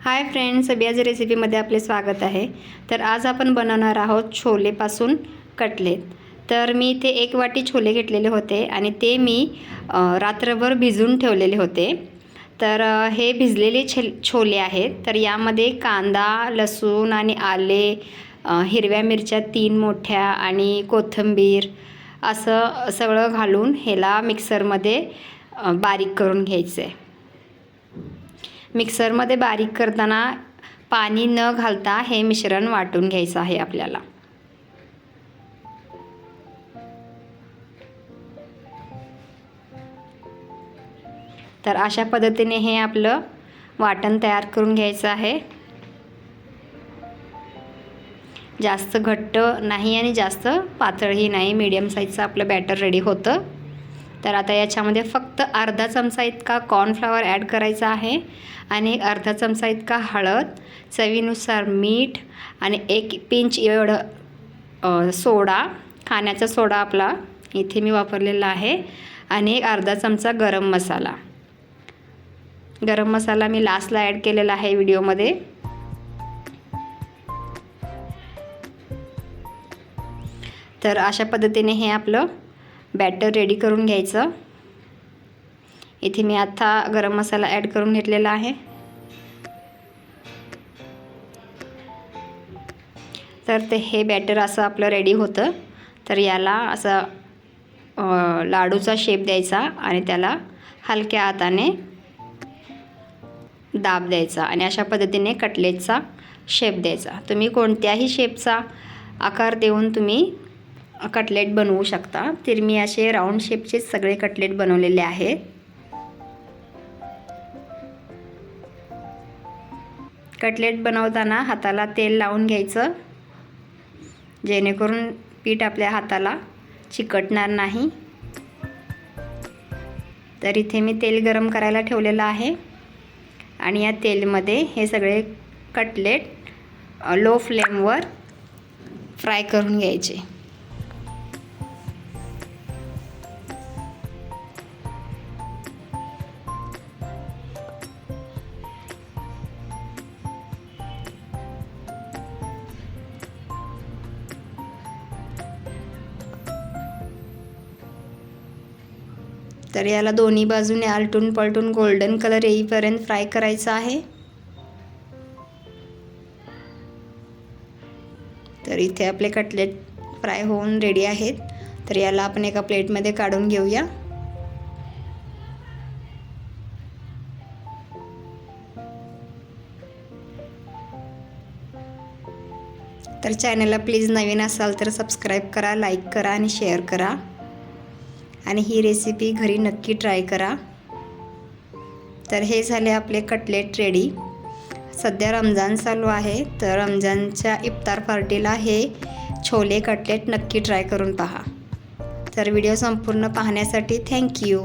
Hi friends, अभियाज रेसिपीमध्ये आपले स्वागत आहे। तर आज आपण बनवणार आहोत छोलेपासून कटलेट। तर मी इथे 1 वाटी छोले घेतलेले होते आणि ते मी रात्रभर भिजवून ठेवलेले होते। तर हे भिजलेले छोले आहेत। तर यामध्ये कांदा, लसूण आणि आले, हिरव्या मिरच्या 3 मोठ्या आणि कोथिंबीर असं सगळं घालून ह्याला मिक्सरमध्ये बारीक करून घ्यायचं आहे। मिक्सरमध्ये बारीक करताना पाणी न घालता हे मिश्रण वाटून घ्यायचं आहे आपल्याला। तर अशा पद्धतीने हे आपलं वाटण तयार करून घ्यायचं आहे। जास्त घट्ट नाही आणि जास्त पातळही नाही, मीडियम साईजचं आपलं बॅटर रेडी होतं। तर आता याच्यामध्ये फक्त अर्धा चमचा इतका कॉर्नफ्लॉवर ॲड करायचा आहे आणि अर्धा चमचा इतका हळद, चवीनुसार मीठ आणि 1 पिंच एवढं सोडा, खाण्याचा सोडा आपला इथे मी वापरलेला आहे आणि अर्धा चमचा गरम मसाला। गरम मसाला मी लास्टला ॲड केलेला आहे व्हिडिओमध्ये। तर अशा पद्धतीने हे आपलं बॅटर रेडी करून घ्यायचं। इथे मी आता गरम मसाला ॲड करून घेतलेला आहे। तर ते हे बॅटर असं आपलं रेडी होतं। तर याला असं लाडूचा शेप द्यायचा आणि त्याला हलक्या हाताने दाब द्यायचा आणि अशा पद्धतीने कटलेटचा शेप द्यायचा। तुम्ही कोणत्याही शेपचा आकार देऊन तुम्ही कटलेट बनवू शकता। तर मी असे राऊंड शेपचे सगळे कटलेट बनवलेले आहेत। कटलेट बनवताना हाताला तेल लावून घ्यायचं, जेणेकरून पीठ आपल्या हाताला चिकटणार नाही। तर इथे मी तेल गरम करायला ठेवलेलं आहे आणि या तेलमध्ये हे सगळे कटलेट लो फ्लेमवर फ्राय करून घ्यायचे। तर याला दोन्ही बाजूने आलटून पलटून गोल्डन कलर येईपर्यंत फ्राय करायचं आहे। तर इथे आपले कटलेट फ्राय होऊन रेडी आहेत। तर याला आपण एका प्लेटमध्ये काढून घेऊया। तर चॅनलला प्लीज नवीन असाल तर सबस्क्राईब करा, लाईक करा आणि शेअर करा आणि ही रेसिपी घरी नक्की ट्राय करा। तर हे झाले आपले कटलेट रेडी। सध्या रमजान चालू आहे, तर रमजानच्या इफ्तार पार्टीला हे छोले कटलेट नक्की ट्राय करून पहा। तर व्हिडिओ संपूर्ण पाहण्यासाठी थँक्यू।